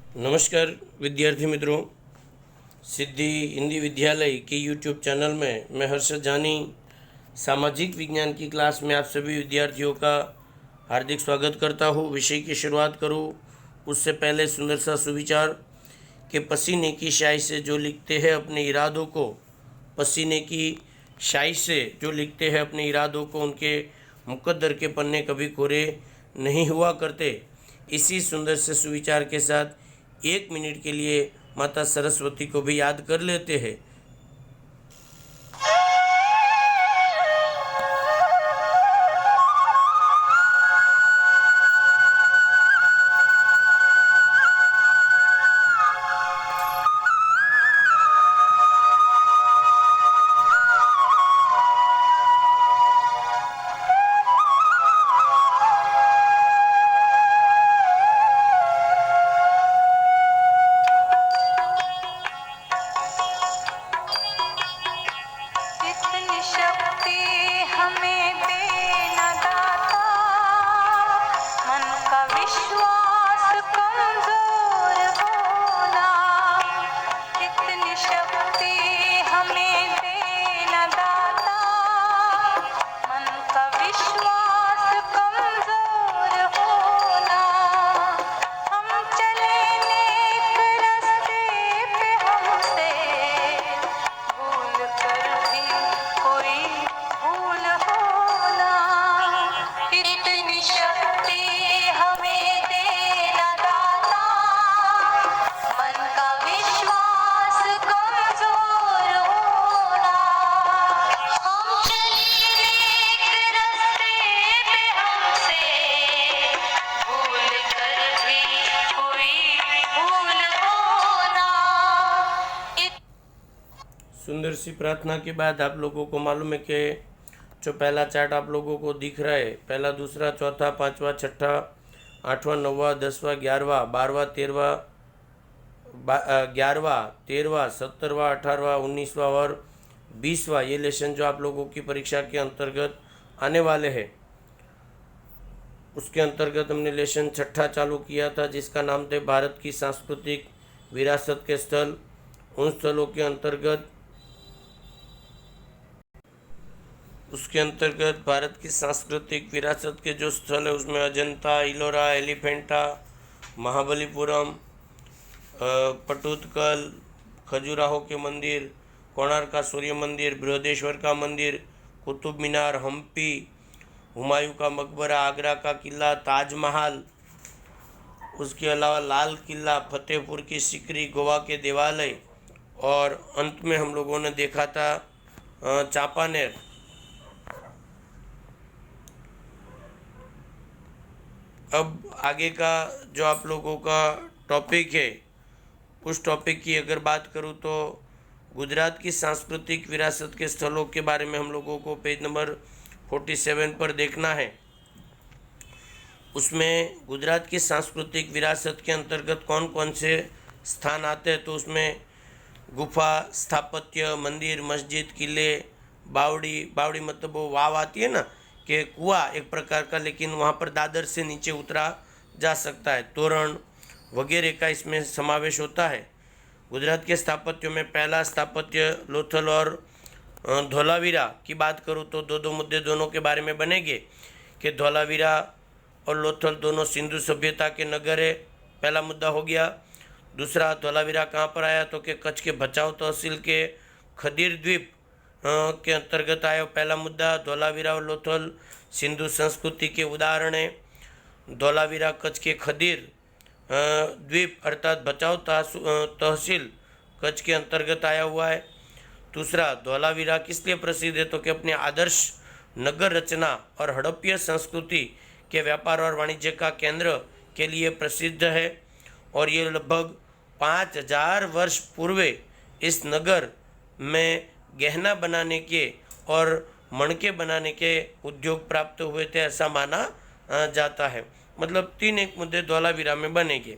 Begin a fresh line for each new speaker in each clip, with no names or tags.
नमस्कार विद्यार्थी मित्रों, सिद्धि हिंदी विद्यालय के यूट्यूब चैनल में मैं हर्षद जानी सामाजिक विज्ञान की क्लास में आप सभी विद्यार्थियों का हार्दिक स्वागत करता हूँ। विषय की शुरुआत करूँ उससे पहले सुंदर सा सुविचार कि पसीने की स्याही से जो लिखते हैं अपने इरादों को, पसीने की स्याही से जो लिखते हैं अपने इरादों को, उनके मुकद्दर के पन्ने कभी कोरे नहीं हुआ करते। इसी सुंदर से सुविचार के साथ 1 मिनट के लिए माता सरस्वती को भी याद कर लेते हैं। सुंदर सी प्रार्थना के बाद आप लोगों को मालूम है कि जो पहला चार्ट आप लोगों को दिख रहा है, पहला, दूसरा, चौथा, पांचवा, छठा, आठवां, नौवां, 10वां, 11वां, 12वां, 13वां, 11वां, 13वां, 17वां, 18वां, 19वां और 20वां ये लेसन जो आप लोगों की परीक्षा के अंतर्गत आने वाले हैं, उसके अंतर्गत हमने लेसन छठा चालू किया था जिसका नाम थे भारत की सांस्कृतिक विरासत के स्थल। उन स्थलों के अंतर्गत भारत की सांस्कृतिक विरासत के जो स्थल है उसमें अजंता, इलोरा, एलिफेंटा, महाबलीपुरम, पटुतकल, खजुराहो के मंदिर, कोणार्क का सूर्य मंदिर, बृहदेश्वर का मंदिर, कुतुब मीनार, हम्पी, हुमायूं का मकबरा, आगरा का किला, ताजमहल, उसके अलावा लाल किला, फतेहपुर की सिकरी, गोवा के देवालय और अंत में हम लोगों ने देखा था चांपानेर। अब आगे का जो आप लोगों का टॉपिक है उस टॉपिक की अगर बात करूं तो गुजरात की सांस्कृतिक विरासत के स्थलों के बारे में हम लोगों को पेज नंबर 47 पर देखना है। उसमें गुजरात की सांस्कृतिक विरासत के अंतर्गत कौन कौन से स्थान आते हैं तो उसमें गुफा, स्थापत्य, मंदिर, मस्जिद, किले, बावड़ी मतलब वो वाव आती है ना, कि कुआं एक प्रकार का, लेकिन वहाँ पर दादर से नीचे उतरा जा सकता है, तोरण वगैरह का इसमें समावेश होता है। गुजरात के स्थापत्यों में पहला स्थापत्य लोथल और धोलावीरा की बात करूँ तो दो मुद्दे दोनों के बारे में बनेंगे कि धोलावीरा और लोथल दोनों सिंधु सभ्यता के नगर है, पहला मुद्दा हो गया। दूसरा, धोलावीरा कहाँ पर आया तो कि कच्छ के भचाऊ तहसील के खदीर द्वीप के अंतर्गत आया, पहला मुद्दा। धोलावीरा और लोथल सिंधु संस्कृति के उदाहरण है। धोलावीरा कच्छ के खदीर द्वीप अर्थात भचाऊ तहसील कच्छ के अंतर्गत आया हुआ है। दूसरा, धोलावीरा किस लिए प्रसिद्ध है तो कि अपने आदर्श नगर रचना और हड़प्पीय संस्कृति के व्यापार और वाणिज्य का केंद्र के लिए प्रसिद्ध है और ये लगभग 5000 वर्ष पूर्व इस नगर में गहना बनाने के और मणके बनाने के उद्योग प्राप्त हुए थे, ऐसा माना जाता है। मतलब 3 एक मुद्दे धोलावीरा में बनेंगे।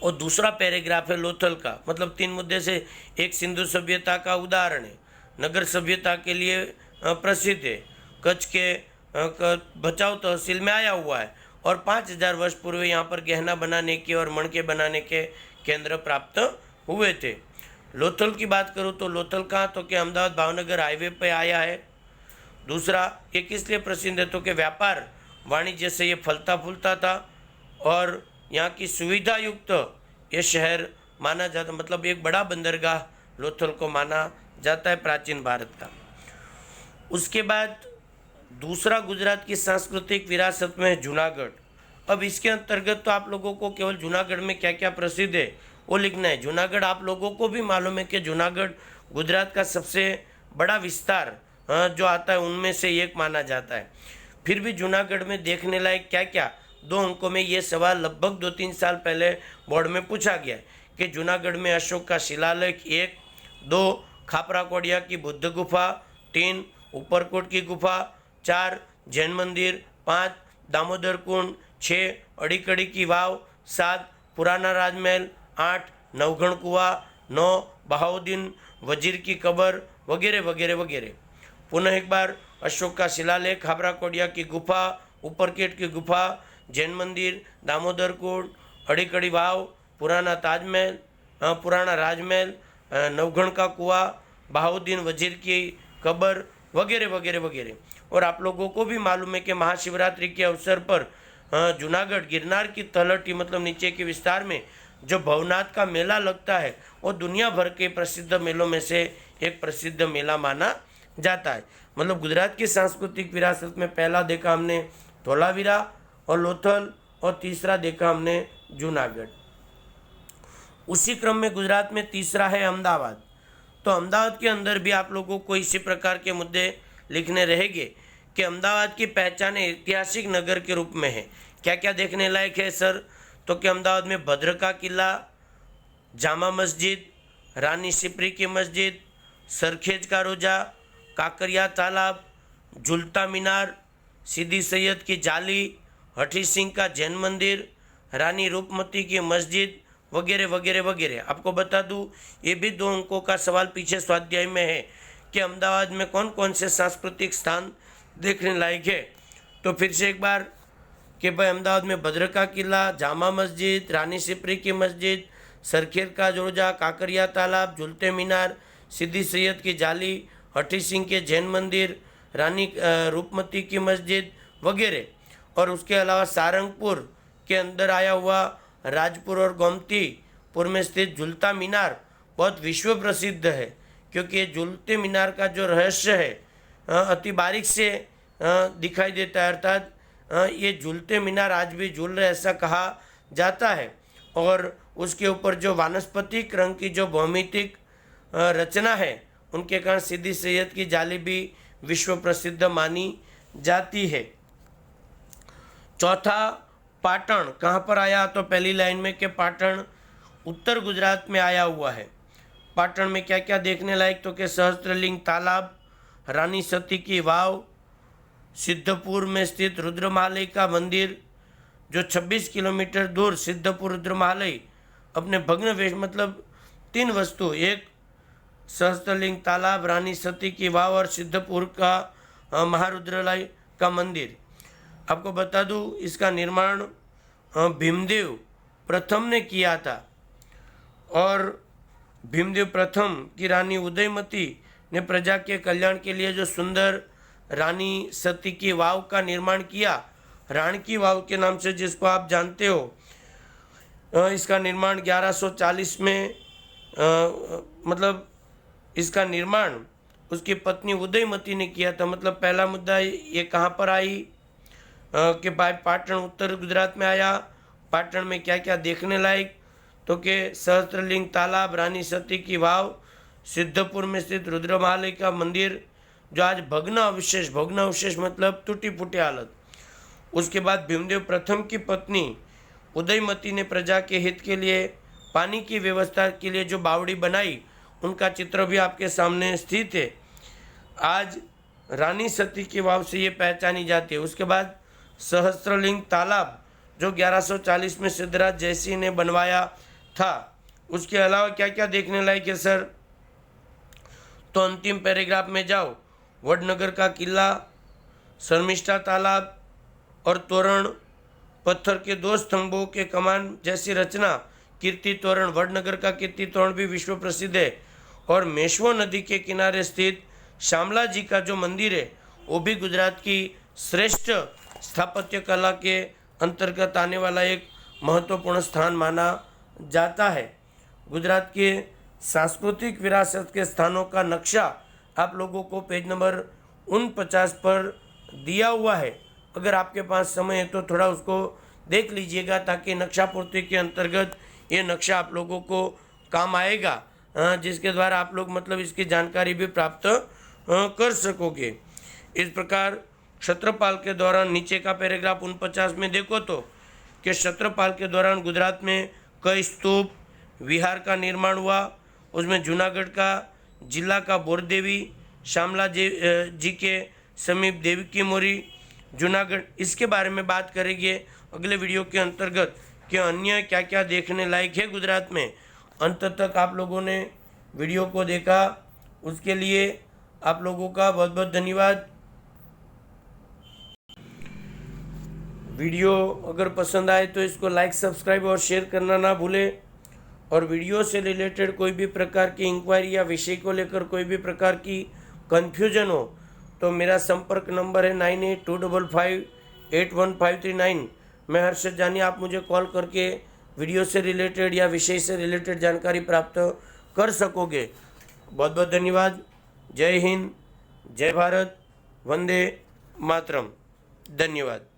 और दूसरा पैराग्राफ है लोथल का, मतलब 3 मुद्दे से एक सिंधु सभ्यता का उदाहरण है, नगर सभ्यता के लिए प्रसिद्ध है, कच्छ के भचाऊ तहसील में आया हुआ है और 5000 वर्ष पूर्व यहाँ पर गहना बनाने के और मणके बनाने के केंद्र प्राप्त हुए थे। लोथल की बात करूँ तो लोथल कहाँ, तो कि अहमदाबाद भावनगर हाईवे पे आया है। दूसरा, ये किस लिए प्रसिद्ध है, तो कि व्यापार वाणिज्य से ये फलता फूलता था और यहाँ की सुविधा युक्त ये शहर माना जाता, मतलब एक बड़ा बंदरगाह लोथल को माना जाता है प्राचीन भारत का। उसके बाद दूसरा गुजरात की सांस्कृतिक विरासत में है जूनागढ़। अब इसके अंतर्गत तो आप लोगों को केवल जूनागढ़ में क्या क्या प्रसिद्ध है वो लिखना है। जूनागढ़ आप लोगों को भी मालूम है कि जूनागढ़ गुजरात का सबसे बड़ा विस्तार जो आता है उनमें से एक माना जाता है। फिर भी जूनागढ़ में देखने लायक क्या क्या, 2 अंकों में ये सवाल लगभग 2-3 साल पहले बोर्ड में पूछा गया है कि जूनागढ़ में अशोक का शिलालेख 1, 2 खापरा कोडिया की बुद्ध गुफा, 3 ऊपरकोट की गुफा, 4 जैन मंदिर, 5 दामोदर कुंड, 6 अड़ीकड़ी की वाव, 7 पुराना राजमहल, 8 नवघण कुआ, 9 बहाउद्दीन वजीर की कब्र वगैरह वगैरह वगैरह। पुनः एक बार अशोक का शिलालेख, खापरा कोडिया की गुफा, ऊपरकोट की गुफा, जैन मंदिर, दामोदर कुंड, अड़ीकड़ी वाव, पुराना ताजमहल, पुराना राजमहल, नवघण का कुआ, बहाउद्दीन वजीर की कब्र वगैरह वगैरह वगैरह। और आप लोगों को भी मालूम है कि महाशिवरात्रि के अवसर पर जूनागढ़ गिरनार की तलहटी मतलब नीचे के विस्तार में जो भवनाथ का मेला लगता है वो दुनिया भर के प्रसिद्ध मेलों में से एक प्रसिद्ध मेला माना जाता है। मतलब गुजरात की सांस्कृतिक विरासत में पहला देखा हमने धोलावीरा और लोथल और तीसरा देखा हमने जूनागढ़। उसी क्रम में गुजरात में तीसरा है अहमदाबाद। तो अहमदाबाद के अंदर भी आप लोगों को इसी प्रकार के मुद्दे लिखने रहेंगे कि अहमदाबाद की पहचान ऐतिहासिक नगर के रूप में है। क्या क्या देखने लायक है सर, तो कि अहमदाबाद में भद्र का किला, जामा मस्जिद, रानी सिपरी की मस्जिद, सरखेज का रोजा, काकरिया तालाब, झूलता मीनार, सीदी सैयद की जाली, हठी सिंह का जैन मंदिर, रानी रूपमती की मस्जिद वगैरह वगैरह वगैरह। आपको बता दूं ये भी 2 अंकों का सवाल पीछे स्वाध्याय में है कि अहमदाबाद में कौन कौन से सांस्कृतिक स्थान देखने लायक है। तो फिर से एक बार कि भाई अहमदाबाद में भद्र का किला, जामा मस्जिद, रानी सिपरी की मस्जिद, सरखेज का रोजा, काकरिया तालाब, झूलते मीनार, सीदी सैयद की जाली, हठी सिंह के जैन मंदिर, रानी रूपमती की मस्जिद वगैरह। और उसके अलावा सारंगपुर के अंदर आया हुआ राजपुर और गोमतीपुर में स्थित झूलता मीनार बहुत विश्व प्रसिद्ध है, क्योंकि ये झूलते मीनार का जो रहस्य है अति बारीक से दिखाई देता है। अर्थात ये झूलते मीनार आज भी झूल रहे ऐसा कहा जाता है। और उसके ऊपर जो वानस्पतिक रंग की जो भौमितिक रचना है उनके कारण सीदी सैयद की जाली भी विश्व प्रसिद्ध मानी जाती है। चौथा पाटण कहाँ पर आया, तो पहली लाइन में कि पाटण उत्तर गुजरात में आया हुआ है। पाटण में क्या क्या देखने लायक, तो कि सहस्त्रलिंग तालाब, रानी सती की वाव, सिद्धपुर में स्थित रुद्रमालय का मंदिर जो 26 किलोमीटर दूर सिद्धपुर रुद्रमालय अपने भग्न वेश मतलब 3 वस्तु, एक सहस्त्रलिंग तालाब, रानी सती की वाव और सिद्धपुर का महारुद्रालय का मंदिर। आपको बता दूं इसका निर्माण भीमदेव प्रथम ने किया था और भीमदेव प्रथम की रानी उदयमती ने प्रजा के कल्याण के लिए जो सुंदर रानी सती की वाव का निर्माण किया, राण की वाव के नाम से जिसको आप जानते हो, इसका निर्माण 1140 में मतलब इसका निर्माण उसकी पत्नी उदयमती ने किया था। मतलब पहला मुद्दा ये कहाँ पर आई कि भाई पाटण उत्तर गुजरात में आया। पाटण में क्या क्या देखने लायक, तो कि सहस्त्रलिंग तालाब, रानी सती की वाव, सिद्धपुर में स्थित रुद्रमालय का मंदिर जो आज भग्न अवशेष मतलब टूटी फूटी हालत। उसके बाद भीमदेव प्रथम की पत्नी उदयमती ने प्रजा के हित के लिए पानी की व्यवस्था के लिए जो बावड़ी बनाई उनका चित्र भी आपके सामने स्थित है। आज रानी सती की वाव से ये पहचानी जाती है। उसके बाद सहस्त्रलिंग तालाब जो 1140 में सिद्धराज जयसिंह ने बनवाया था। उसके अलावा क्या क्या देखने लायक है सर, तो अंतिम पैराग्राफ में जाओ, वडनगर का किला, शर्मिष्ठा तालाब और तोरण, पत्थर के 2 स्तंभों के कमान जैसी रचना, कीर्ति तोरण, वडनगर का कीर्ति तोरण भी विश्व प्रसिद्ध है। और मेश्વો नदी के किनारे स्थित शामला जी का जो मंदिर है वो भी गुजरात की श्रेष्ठ स्थापत्य कला के अंतर्गत आने वाला एक महत्वपूर्ण स्थान माना जाता है। गुजरात के सांस्कृतिक विरासत के स्थानों का नक्शा आप लोगों को पेज नंबर 49 पर दिया हुआ है। अगर आपके पास समय है तो थोड़ा उसको देख लीजिएगा, ताकि नक्शा पूर्ति के अंतर्गत ये नक्शा आप लोगों को काम आएगा, जिसके द्वारा आप लोग मतलब इसकी जानकारी भी प्राप्त कर सकोगे। इस प्रकार क्षत्रपाल के दौरान, नीचे का पैराग्राफ 49 में देखो तो कि क्षत्रपाल के दौरान गुजरात में कई स्तूप विहार का निर्माण हुआ। उसमें जूनागढ़ का जिला का बोरदेवी, शामला जी के समीप देवकी मोरी, जूनागढ़, इसके बारे में बात करेंगे अगले वीडियो के अंतर्गत कि अन्य क्या क्या देखने लायक है गुजरात में। अंत तक आप लोगों ने वीडियो को देखा, उसके लिए आप लोगों का बहुत बहुत धन्यवाद। वीडियो अगर पसंद आए तो इसको लाइक, सब्सक्राइब और शेयर करना ना भूलें। और वीडियो से रिलेटेड कोई भी प्रकार की इंक्वायरी या विषय को लेकर कोई भी प्रकार की कन्फ्यूजन हो तो मेरा संपर्क नंबर है 9825581539। मैं हर्षद जानी, आप मुझे कॉल करके वीडियो से रिलेटेड या विषय से रिलेटेड जानकारी प्राप्त कर सकोगे। बहुत बहुत धन्यवाद। जय हिंद, जय भारत, वंदे मातरम। धन्यवाद।